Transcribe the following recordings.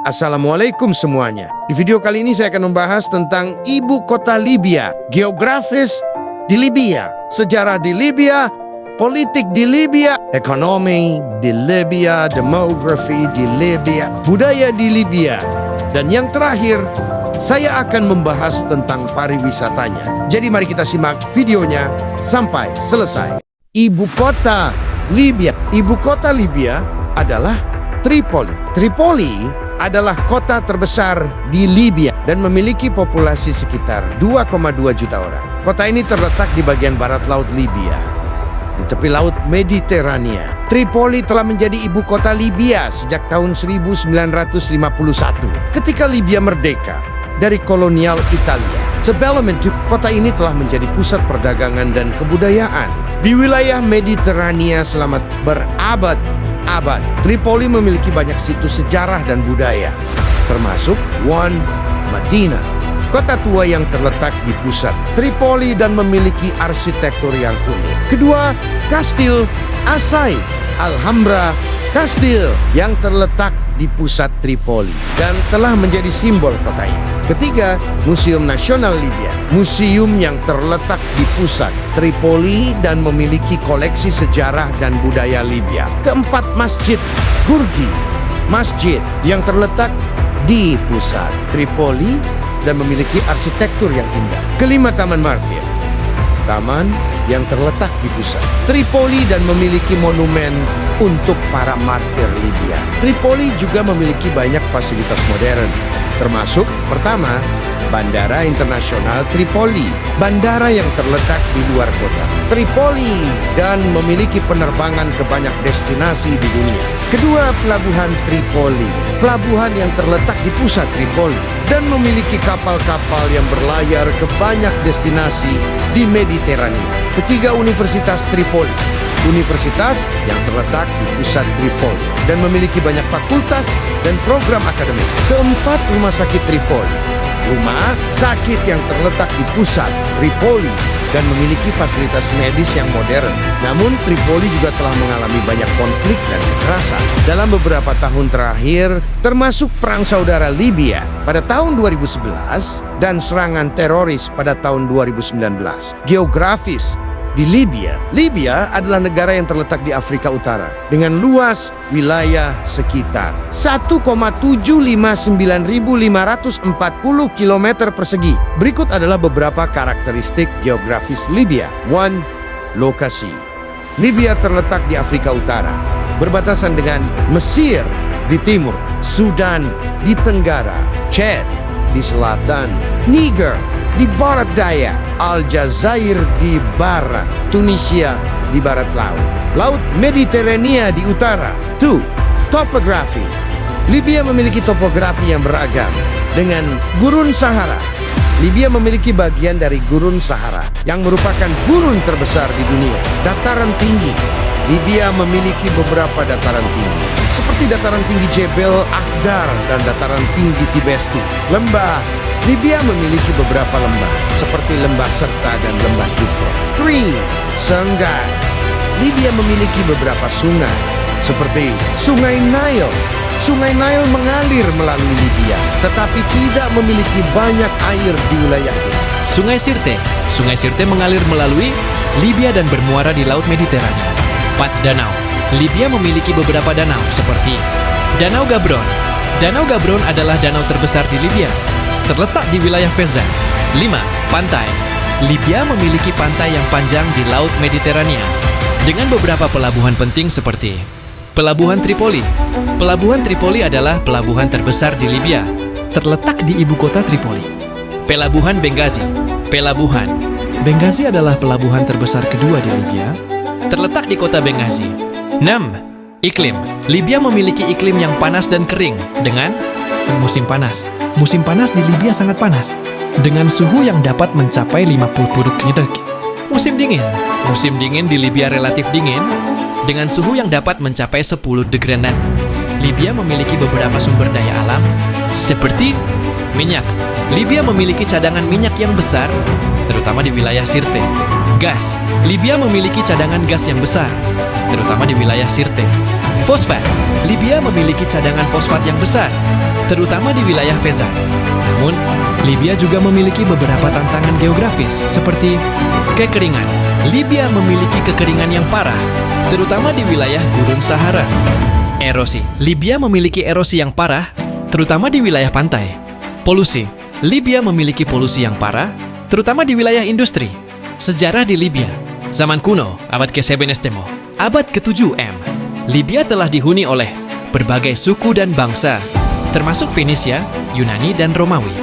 Assalamualaikum semuanya. Di video kali ini saya akan membahas tentang ibu kota Libya, geografis di Libya, sejarah di Libya, politik di Libya, ekonomi di Libya, demografi di Libya, budaya di Libya. Dan yang terakhir, saya akan membahas tentang pariwisatanya. Jadi mari kita simak videonya sampai selesai. Ibu kota Libya. Ibu kota Libya adalah Tripoli. Tripoli adalah kota terbesar di Libya dan memiliki populasi sekitar 2,2 juta orang. Kota ini terletak di bagian barat laut Libya, di tepi laut Mediterania. Tripoli telah menjadi ibu kota Libya sejak tahun 1951, ketika Libya merdeka dari kolonial Italia. Sebelum itu, kota ini telah menjadi pusat perdagangan dan kebudayaan di wilayah Mediterania selama berabad-abad. Tripoli memiliki banyak situs sejarah dan budaya, termasuk Wan Madinah, kota tua yang terletak di pusat Tripoli dan memiliki arsitektur yang unik. Kedua, Kastil Asai Alhambra Kastil yang terletak di pusat Tripoli dan telah menjadi simbol kota ini. Ketiga, Museum Nasional Libya, museum yang terletak di pusat Tripoli dan memiliki koleksi sejarah dan budaya Libya. Keempat, Masjid Gurgi, masjid yang terletak di pusat Tripoli dan memiliki arsitektur yang indah. Kelima, Taman Martir, taman yang terletak di pusat Tripoli dan memiliki monumen untuk para martir Libya. Tripoli juga memiliki banyak fasilitas modern, termasuk pertama, Bandara Internasional Tripoli, bandara yang terletak di luar kota Tripoli dan memiliki penerbangan ke banyak destinasi di dunia. Kedua, Pelabuhan Tripoli, pelabuhan yang terletak di pusat Tripoli dan memiliki kapal-kapal yang berlayar ke banyak destinasi di Mediterania. Ketiga, Universitas Tripoli, universitas yang terletak di pusat Tripoli dan memiliki banyak fakultas dan program akademik. Keempat, Rumah Sakit Tripoli, rumah sakit yang terletak di pusat Tripoli dan memiliki fasilitas medis yang modern. Namun, Tripoli juga telah mengalami banyak konflik dan kekerasan dalam beberapa tahun terakhir, termasuk Perang Saudara Libya pada tahun 2011 dan serangan teroris pada tahun 2019. Geografis di Libya. Libya adalah negara yang terletak di Afrika Utara dengan luas wilayah sekitar 1,759.540 km persegi. Berikut adalah beberapa karakteristik geografis Libya. 1. Lokasi. Libya terletak di Afrika Utara, berbatasan dengan Mesir di timur, Sudan di tenggara, Chad di selatan, Niger di barat daya, Aljazair di barat, Tunisia di barat laut, Laut Mediterania di utara. 2. Topografi. Libya memiliki topografi yang beragam dengan Gurun Sahara. Libya memiliki bagian dari Gurun Sahara yang merupakan gurun terbesar di dunia. Dataran tinggi. Libya memiliki beberapa dataran tinggi, seperti dataran tinggi Jebel Akhdar dan dataran tinggi Tibesti. Lembah. Libya memiliki beberapa lembah, seperti Lembah Serta dan Lembah Jufra. 3. Sungai. Libya memiliki beberapa sungai, seperti Sungai Nile. Sungai Nile mengalir melalui Libya, tetapi tidak memiliki banyak air di wilayah ini. Sungai Sirte. Sungai Sirte mengalir melalui Libya dan bermuara di Laut Mediterania. 4. Danau. Libya memiliki beberapa danau, seperti Danau Gabron. Danau Gabron adalah danau terbesar di Libya, terletak di wilayah Fezzan. 5. Pantai. Libya memiliki pantai yang panjang di Laut Mediterania dengan beberapa pelabuhan penting seperti Pelabuhan Tripoli. Pelabuhan Tripoli adalah pelabuhan terbesar di Libya, terletak di ibu kota Tripoli. Pelabuhan Benghazi. Pelabuhan Benghazi adalah pelabuhan terbesar kedua di Libya, terletak di kota Benghazi. 6. Iklim. Libya memiliki iklim yang panas dan kering dengan musim panas. Musim panas di Libya sangat panas, dengan suhu yang dapat mencapai 50 derajat. Musim dingin. Musim dingin di Libya relatif dingin, dengan suhu yang dapat mencapai 10 derajat. Libya memiliki beberapa sumber daya alam, seperti minyak. Libya memiliki cadangan minyak yang besar, terutama di wilayah Sirte. Gas. Libya memiliki cadangan gas yang besar, terutama di wilayah Sirte. Fosfat. Libya memiliki cadangan fosfat yang besar, terutama di wilayah Fezzan. Namun, Libya juga memiliki beberapa tantangan geografis seperti kekeringan. Libya memiliki kekeringan yang parah, terutama di wilayah Gurun Sahara. Erosi. Libya memiliki erosi yang parah, terutama di wilayah pantai. Polusi. Libya memiliki polusi yang parah, terutama di wilayah industri. Sejarah di Libya. Zaman kuno, abad ke-7 Estemo. Abad ke-7 M. Libya telah dihuni oleh berbagai suku dan bangsa, termasuk Fenisia, Yunani, dan Romawi.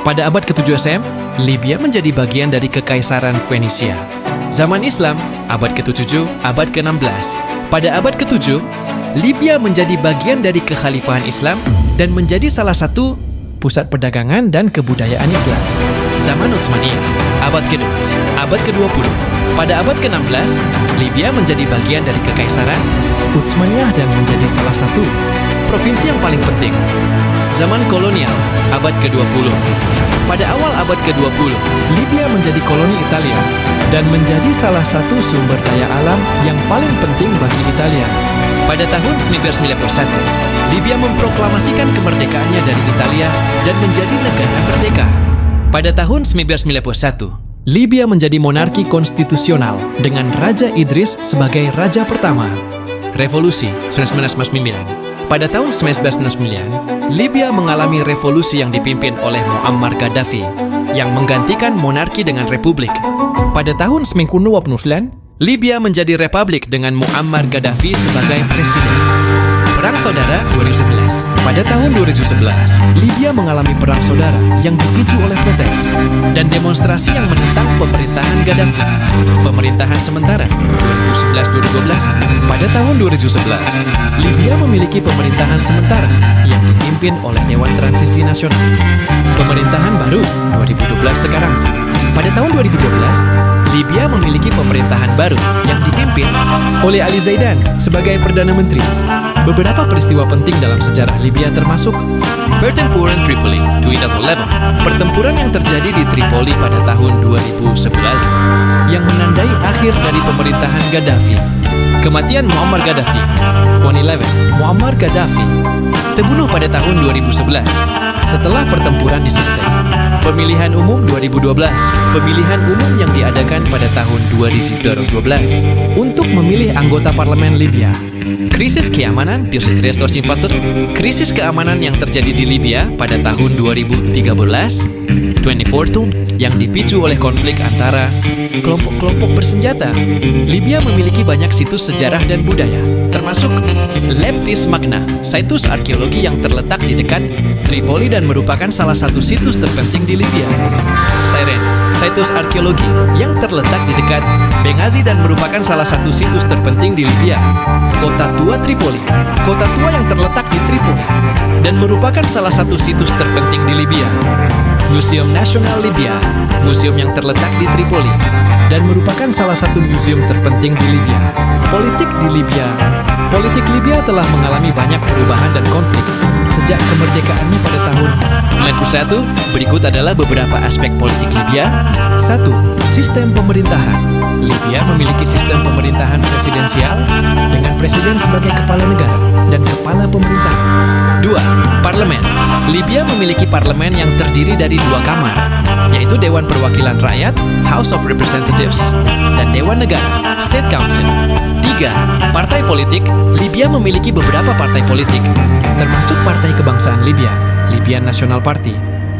Pada abad ke-7 SM, Libya menjadi bagian dari Kekaisaran Fenisia. Zaman Islam, abad ke-7, abad ke-16. Pada abad ke-7, Libya menjadi bagian dari Kekhalifahan Islam dan menjadi salah satu pusat perdagangan dan kebudayaan Islam. Zaman Utsmaniyah, abad ke-2, abad ke-20. Pada abad ke-16, Libya menjadi bagian dari Kekaisaran Utsmaniyah dan menjadi salah satu provinsi yang paling penting. Zaman kolonial, abad ke-20. Pada awal abad ke-20, Libya menjadi koloni Italia dan menjadi salah satu sumber daya alam yang paling penting bagi Italia. Pada tahun 1991, Libya memproklamasikan kemerdekaannya dari Italia dan menjadi negara merdeka. Pada tahun 1991, Libya menjadi monarki konstitusional dengan Raja Idris sebagai raja pertama. Revolusi 1999. Pada tahun 1999, Libya mengalami revolusi yang dipimpin oleh Muammar Gaddafi yang menggantikan monarki dengan republik. Pada tahun 1999, Libya menjadi republik dengan Muammar Gaddafi sebagai presiden. Perang Saudara 2011. Pada tahun 2011, Libya mengalami perang saudara yang dipicu oleh protes dan demonstrasi yang menentang pemerintahan Gaddafi. Pemerintahan sementara 2011-2012. Pada tahun 2011, Libya memiliki pemerintahan sementara yang dipimpin oleh Dewan Transisi Nasional. Pemerintahan baru 2012 sekarang. Pada tahun 2012, Libya memiliki pemerintahan baru yang dipimpin oleh Ali Zaidan sebagai Perdana Menteri. Beberapa peristiwa penting dalam sejarah Libya termasuk Pertempuran Tripoli 2011, pertempuran yang terjadi di Tripoli pada tahun 2011 yang menandai akhir dari pemerintahan Gaddafi. Kematian Muammar Gaddafi 2011, Muammar Gaddafi terbunuh pada tahun 2011 setelah pertempuran di Sirte. Pemilihan umum 2012, pemilihan umum yang diadakan pada tahun 2012 untuk memilih anggota parlemen Libya. Krisis keamanan, krisis keamanan yang terjadi di Libya pada tahun 2013, 2014, yang dipicu oleh konflik antara kelompok-kelompok bersenjata. Libya memiliki banyak situs sejarah dan budaya, termasuk Leptis Magna, situs arkeologi yang terletak di dekat Tripoli dan merupakan salah satu situs terpenting di Libya. Siren, situs arkeologi yang terletak di dekat Benghazi dan merupakan salah satu situs terpenting di Libya. Kota Tua Tripoli, kota tua yang terletak di Tripoli dan merupakan salah satu situs terpenting di Libya. Museum Nasional Libya, museum yang terletak di Tripoli dan merupakan salah satu museum terpenting di Libya. Politik di Libya. Politik Libya telah mengalami banyak perubahan dan konflik sejak kemerdekaannya pada tahun 91. Berikut adalah beberapa aspek politik Libya. 1. Sistem pemerintahan. Libya memiliki sistem pemerintahan presidensial dengan presiden sebagai kepala negara dan kepala pemerintahan. 2. Parlemen. Libya memiliki parlemen yang terdiri dari 2 kamar, yaitu Dewan Perwakilan Rakyat, House of Representatives, dan Dewan Negara, State Council. 3. Partai politik. Libya memiliki beberapa partai politik, termasuk Partai Kebangsaan Libya, Libyan National Party,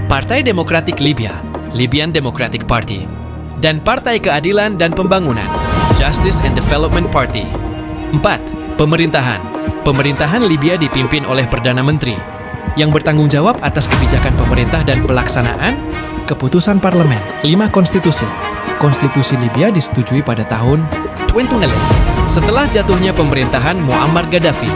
Partai Demokratik Libya, Libyan Democratic Party, dan Partai Keadilan dan Pembangunan, Justice and Development Party. 4. Pemerintahan. Pemerintahan Libya dipimpin oleh Perdana Menteri yang bertanggung jawab atas kebijakan pemerintah dan pelaksanaan keputusan parlemen. 5. Konstitusi. Konstitusi Libya disetujui pada tahun 2011 setelah jatuhnya pemerintahan Muammar Gaddafi.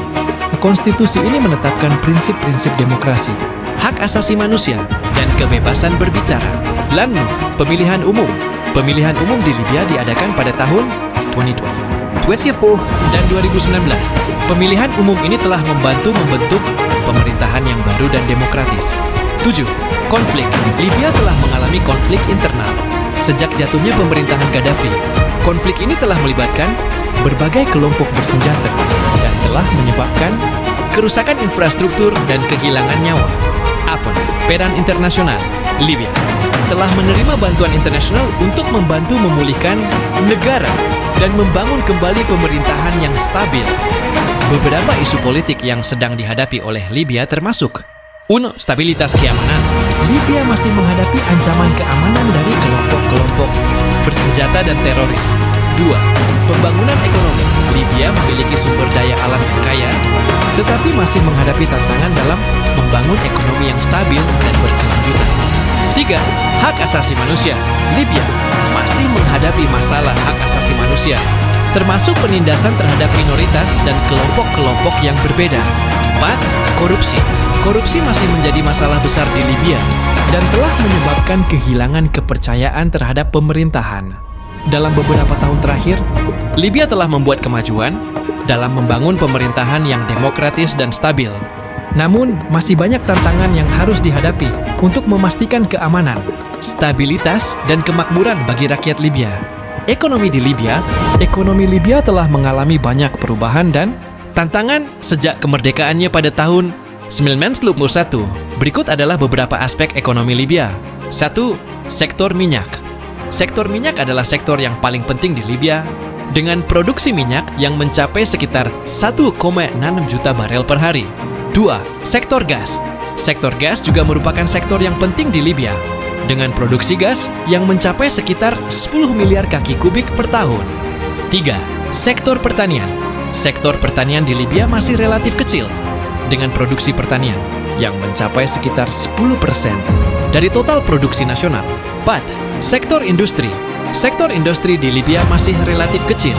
Konstitusi ini menetapkan prinsip-prinsip demokrasi, hak asasi manusia, dan kebebasan berbicara. Lalu, pemilihan umum. Pemilihan umum di Libya diadakan pada tahun 2012, dan 2019. Pemilihan umum ini telah membantu membentuk pemerintahan yang baru dan demokratis. 7. Konflik. Libya telah mengalami konflik internal sejak jatuhnya pemerintahan Gaddafi. Konflik ini telah melibatkan berbagai kelompok bersenjata dan telah menyebabkan kerusakan infrastruktur dan kehilangan nyawa. APON, Peran Internasional, Libya, telah menerima bantuan internasional untuk membantu memulihkan negara dan membangun kembali pemerintahan yang stabil. Beberapa isu politik yang sedang dihadapi oleh Libya termasuk 1. Stabilitas keamanan. Libya masih menghadapi ancaman keamanan dari kelompok-kelompok bersenjata dan teroris. 2. Pembangunan ekonomi. Libya memiliki sumber daya alam yang kaya, tetapi masih menghadapi tantangan dalam membangun ekonomi yang stabil dan berkelanjutan. 3. Hak asasi manusia. Libya masih menghadapi masalah hak asasi manusia, termasuk penindasan terhadap minoritas dan kelompok-kelompok yang berbeda. 4. Korupsi. Korupsi masih menjadi masalah besar di Libya dan telah menyebabkan kehilangan kepercayaan terhadap pemerintahan. Dalam beberapa tahun terakhir, Libya telah membuat kemajuan dalam membangun pemerintahan yang demokratis dan stabil. Namun, masih banyak tantangan yang harus dihadapi untuk memastikan keamanan, stabilitas, dan kemakmuran bagi rakyat Libya. Ekonomi Libya telah mengalami banyak perubahan dan tantangan sejak kemerdekaannya pada tahun 1991. Berikut adalah beberapa aspek ekonomi Libya. 1. Sektor minyak. Sektor minyak adalah sektor yang paling penting di Libya, dengan produksi minyak yang mencapai sekitar 1,6 juta barel per hari. 2. Sektor gas. Sektor gas juga merupakan sektor yang penting di Libya, dengan produksi gas yang mencapai sekitar 10 miliar kaki kubik per tahun. 3. Sektor pertanian. Sektor pertanian di Libya masih relatif kecil, dengan produksi pertanian yang mencapai sekitar 10% dari total produksi nasional. 4. Sektor industri. Sektor industri di Libya masih relatif kecil,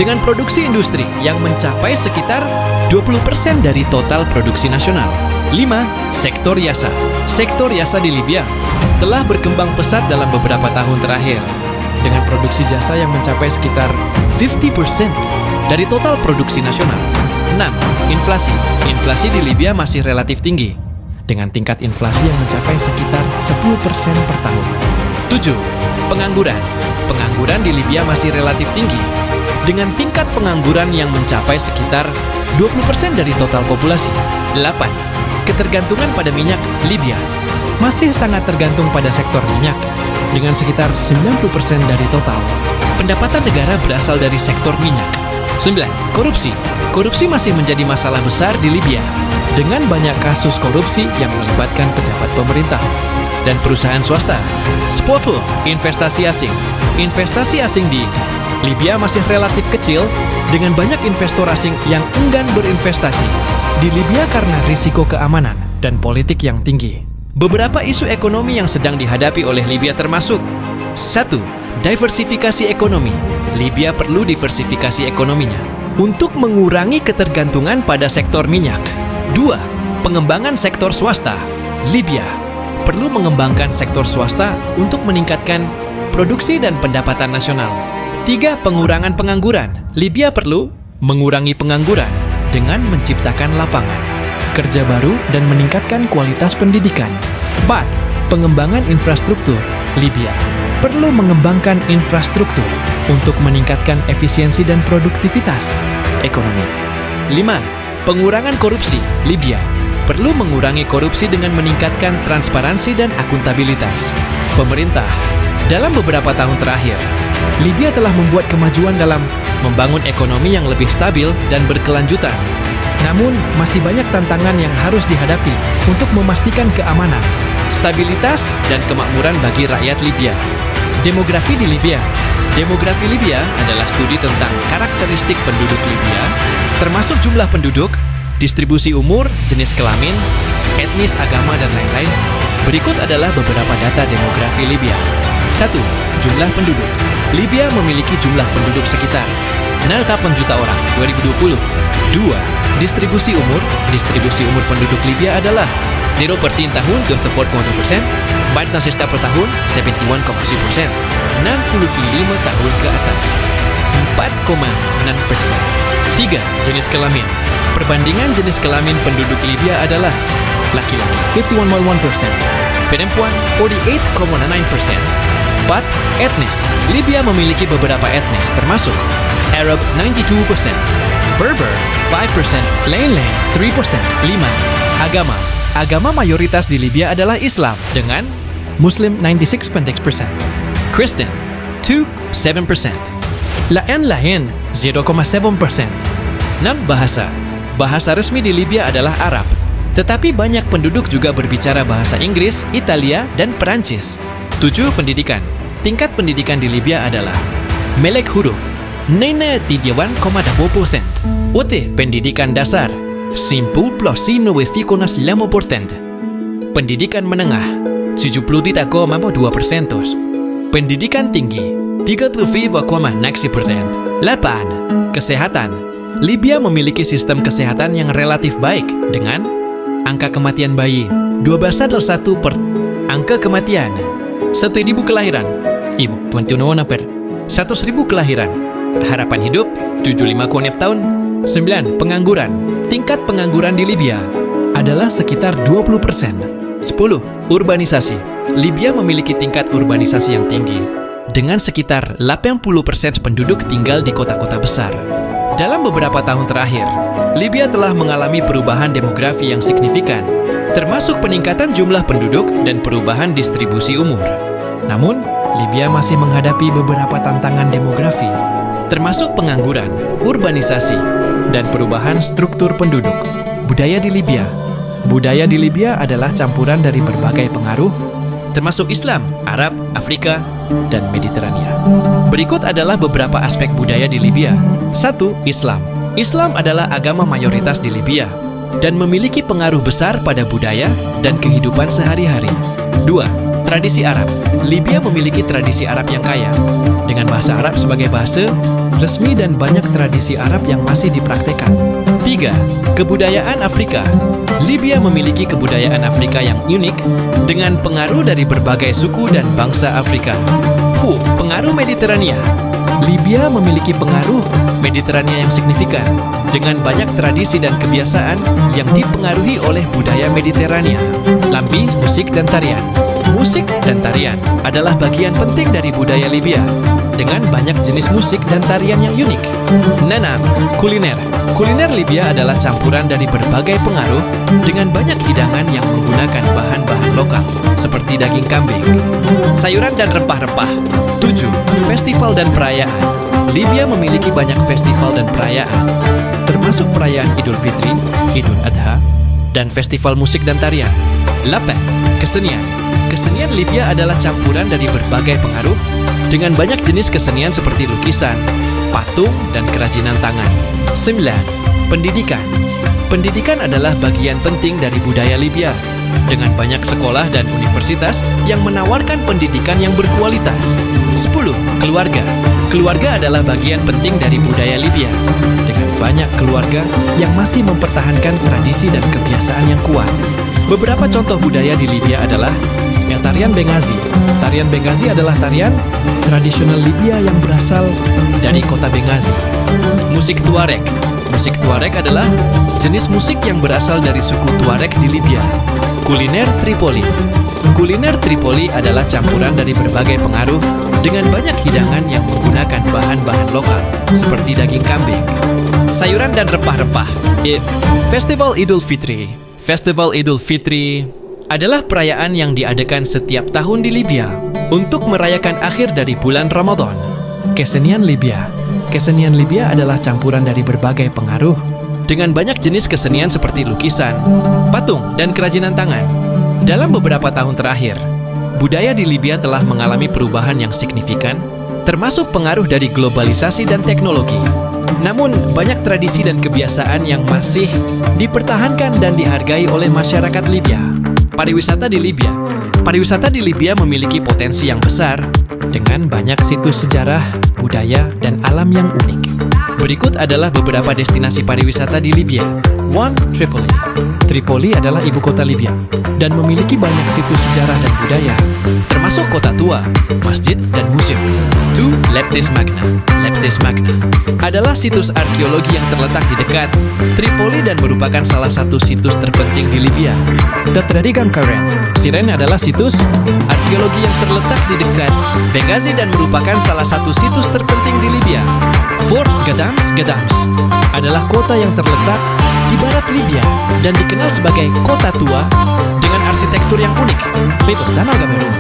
dengan produksi industri yang mencapai sekitar 20% dari total produksi nasional. 5. Sektor jasa. Sektor jasa di Libya telah berkembang pesat dalam beberapa tahun terakhir, dengan produksi jasa yang mencapai sekitar 50% dari total produksi nasional. 6. Inflasi. Inflasi di Libya masih relatif tinggi, dengan tingkat inflasi yang mencapai sekitar 10% per tahun. 7. Pengangguran. Pengangguran di Libya masih relatif tinggi, dengan tingkat pengangguran yang mencapai sekitar 20% dari total populasi. 8. Ketergantungan pada minyak. Libya masih sangat tergantung pada sektor minyak, dengan sekitar 90% dari total pendapatan negara berasal dari sektor minyak. 9. Korupsi. Korupsi masih menjadi masalah besar di Libya, dengan banyak kasus korupsi yang melibatkan pejabat pemerintah dan perusahaan swasta. 10. Investasi asing. Investasi asing di Libya masih relatif kecil, dengan banyak investor asing yang enggan berinvestasi di Libya karena risiko keamanan dan politik yang tinggi. Beberapa isu ekonomi yang sedang dihadapi oleh Libya termasuk 1. Diversifikasi ekonomi. Libya perlu diversifikasi ekonominya untuk mengurangi ketergantungan pada sektor minyak. 2. Pengembangan sektor swasta. Libya perlu mengembangkan sektor swasta untuk meningkatkan produksi dan pendapatan nasional. 3. Pengurangan pengangguran. Libya perlu mengurangi pengangguran dengan menciptakan lapangan kerja baru dan meningkatkan kualitas pendidikan. 4. Pengembangan infrastruktur. Libya perlu mengembangkan infrastruktur untuk meningkatkan efisiensi dan produktivitas ekonomi. 5. Pengurangan korupsi. Libya perlu mengurangi korupsi dengan meningkatkan transparansi dan akuntabilitas pemerintah. Dalam beberapa tahun terakhir, Libya telah membuat kemajuan dalam membangun ekonomi yang lebih stabil dan berkelanjutan. Namun, masih banyak tantangan yang harus dihadapi untuk memastikan keamanan, stabilitas, dan kemakmuran bagi rakyat Libya. Demografi di Libya. Demografi Libya adalah studi tentang karakteristik penduduk Libya, termasuk jumlah penduduk, distribusi umur, jenis kelamin, etnis, agama, dan lain-lain. Berikut adalah beberapa data demografi Libya. 1. Jumlah penduduk. Libya memiliki jumlah penduduk sekitar 0,8 juta orang 2020. 2. Distribusi umur. Distribusi umur penduduk Libya adalah 0 tahun 24,2%, baik sista per tahun 71,7%, 65 tahun ke atas 4,6%. 3. Jenis kelamin. Perbandingan jenis kelamin penduduk Libya adalah laki-laki 51,1%, perempuan 48,9%. 4. Etnis. Libya memiliki beberapa etnis termasuk Arab 92%, Berber 5%, lain-lain 3%. 5. Agama. Agama mayoritas di Libya adalah Islam dengan Muslim 96.6%, Kristen 2.7%, lain-lain 0.7%. Bahasa resmi di Libya adalah Arab, tetapi banyak penduduk juga berbicara bahasa Inggris, Italia, dan Perancis. 7. Pendidikan. Tingkat pendidikan di Libya adalah Melek huruf 91.2%. UT pendidikan dasar 99.5%. Pendidikan menengah 70.2%. Pendidikan tinggi 33.6%. 8. Kesehatan. Libya memiliki sistem kesehatan yang relatif baik dengan angka kematian bayi 12.1 per angka kematian 1.000 kelahiran ibu 21 per 100.000 kelahiran, harapan hidup 75 tahun. 9. Pengangguran. Tingkat pengangguran di Libya adalah sekitar 20%. 10. Urbanisasi. Libya memiliki tingkat urbanisasi yang tinggi dengan sekitar 80% penduduk tinggal di kota-kota besar. Dalam beberapa tahun terakhir, Libya telah mengalami perubahan demografi yang signifikan, termasuk peningkatan jumlah penduduk dan perubahan distribusi umur. Namun, Libya masih menghadapi beberapa tantangan demografi, termasuk pengangguran, urbanisasi, dan perubahan struktur penduduk. Budaya di Libya. Budaya di Libya adalah campuran dari berbagai pengaruh, termasuk Islam, Arab, Afrika, dan Mediterania. Berikut adalah beberapa aspek budaya di Libya. 1. Islam. Islam adalah agama mayoritas di Libya dan memiliki pengaruh besar pada budaya dan kehidupan sehari-hari. 2. Tradisi Arab. Libya memiliki tradisi Arab yang kaya, dengan bahasa Arab sebagai bahasa resmi dan banyak tradisi Arab yang masih dipraktekkan. 3. Kebudayaan Afrika. Libya memiliki kebudayaan Afrika yang unik dengan pengaruh dari berbagai suku dan bangsa Afrika. 4. Pengaruh Mediterania. Libya memiliki pengaruh Mediterania yang signifikan dengan banyak tradisi dan kebiasaan yang dipengaruhi oleh budaya Mediterania. Lambi, musik, dan tarian. Musik dan tarian adalah bagian penting dari budaya Libya dengan banyak jenis musik dan tarian yang unik. 6. Kuliner. Kuliner Libya adalah campuran dari berbagai pengaruh dengan banyak hidangan yang menggunakan bahan-bahan lokal seperti daging kambing, sayuran dan rempah-rempah. 7. Festival dan perayaan. Libya memiliki banyak festival dan perayaan, termasuk perayaan Idul Fitri, Idul Adha, dan festival musik dan tarian. 8. Kesenian. Kesenian Libya adalah campuran dari berbagai pengaruh dengan banyak jenis kesenian seperti lukisan, patung, dan kerajinan tangan. 9. Pendidikan. Pendidikan adalah bagian penting dari budaya Libya dengan banyak sekolah dan universitas yang menawarkan pendidikan yang berkualitas. 10. Keluarga. Keluarga adalah bagian penting dari budaya Libya dengan banyak keluarga yang masih mempertahankan tradisi dan kebiasaan yang kuat. Beberapa contoh budaya di Libya adalah tarian Benghazi. Tarian Benghazi adalah tarian tradisional Libya yang berasal dari kota Benghazi. Musik Tuareg. Musik Tuareg adalah jenis musik yang berasal dari suku Tuareg di Libya. Kuliner Tripoli. Kuliner Tripoli adalah campuran dari berbagai pengaruh dengan banyak hidangan yang menggunakan bahan-bahan lokal seperti daging kambing, sayuran dan rempah-rempah. Festival Idul Fitri. Festival Idul Fitri adalah perayaan yang diadakan setiap tahun di Libya untuk merayakan akhir dari bulan Ramadan. Kesenian Libya. Kesenian Libya adalah campuran dari berbagai pengaruh dengan banyak jenis kesenian seperti lukisan, patung, dan kerajinan tangan. Dalam beberapa tahun terakhir, budaya di Libya telah mengalami perubahan yang signifikan, termasuk pengaruh dari globalisasi dan teknologi. Namun, banyak tradisi dan kebiasaan yang masih dipertahankan dan dihargai oleh masyarakat Libya. Pariwisata di Libya. Pariwisata di Libya memiliki potensi yang besar dengan banyak situs sejarah, budaya, dan alam yang unik. Berikut adalah beberapa destinasi pariwisata di Libya. 1. Tripoli. Tripoli adalah ibu kota Libya dan memiliki banyak situs sejarah dan budaya, termasuk kota tua, masjid, dan museum. 2. Leptis Magna. Leptis Magna adalah situs arkeologi yang terletak di dekat Tripoli dan merupakan salah satu situs terpenting di Libya. Tetradigan Karen. Siren adalah situs arkeologi yang terletak di dekat Benghazi dan merupakan salah satu situs terpenting di Libya. Fort Gadams adalah kota yang terletak di barat Libya dan dikenal sebagai kota tua dengan arsitektur yang unik. Fitur Danau Gaberun.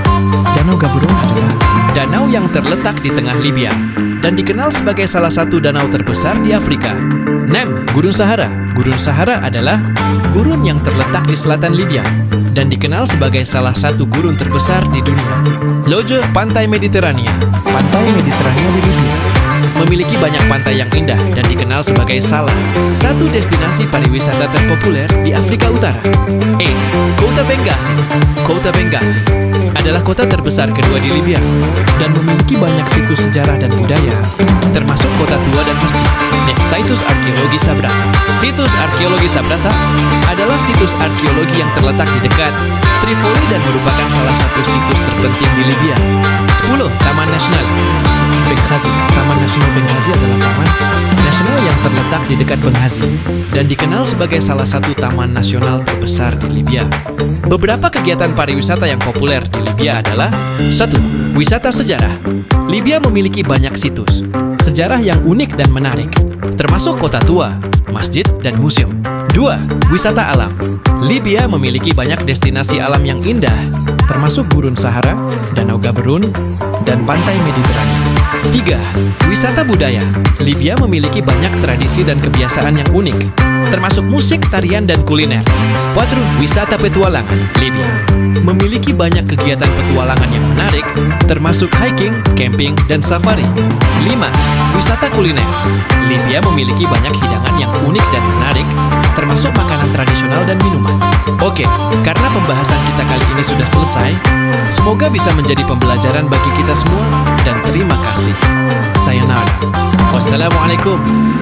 Danau Gaberun adalah danau yang terletak di tengah Libya dan dikenal sebagai salah satu danau terbesar di Afrika. 6. Gurun Sahara. Gurun Sahara adalah gurun yang terletak di selatan Libya dan dikenal sebagai salah satu gurun terbesar di dunia. Loje Pantai Mediterania. Pantai Mediterania di Libya memiliki banyak pantai yang indah dan dikenal sebagai salah satu destinasi pariwisata terpopuler di Afrika Utara. 8. Kota Benghazi. Kota Benghazi adalah kota terbesar kedua di Libya dan memiliki banyak situs sejarah dan budaya, termasuk kota tua dan masjid. Situs Arkeologi Sabratha. Situs Arkeologi Sabratha adalah situs arkeologi yang terletak di dekat Tripoli dan merupakan salah satu situs terpenting di Libya. 10. Taman Nasional Benghazi. Taman Nasional Benghazi adalah taman nasional yang terletak di dekat Benghazi dan dikenal sebagai salah satu taman nasional terbesar di Libya. Beberapa kegiatan pariwisata yang populer di Libya adalah 1. Wisata sejarah. Libya memiliki banyak situs sejarah yang unik dan menarik, termasuk kota tua, masjid, dan museum. 2. Wisata alam. Libya memiliki banyak destinasi alam yang indah, termasuk Gurun Sahara, Danau Gaberun, dan Pantai Mediterania. 3. Wisata budaya. Libya memiliki banyak tradisi dan kebiasaan yang unik, termasuk musik, tarian, dan kuliner. 4. Wisata petualangan. Libya memiliki banyak kegiatan petualangan yang menarik, termasuk hiking, camping, dan safari. 5. Wisata kuliner. Libya memiliki banyak hidangan yang unik dan menarik, termasuk makanan tradisional dan minuman. Oke, karena pembahasan kita kali ini sudah selesai, semoga bisa menjadi pembelajaran bagi kita semua, dan terima kasih. Sayonara. Wassalamualaikum.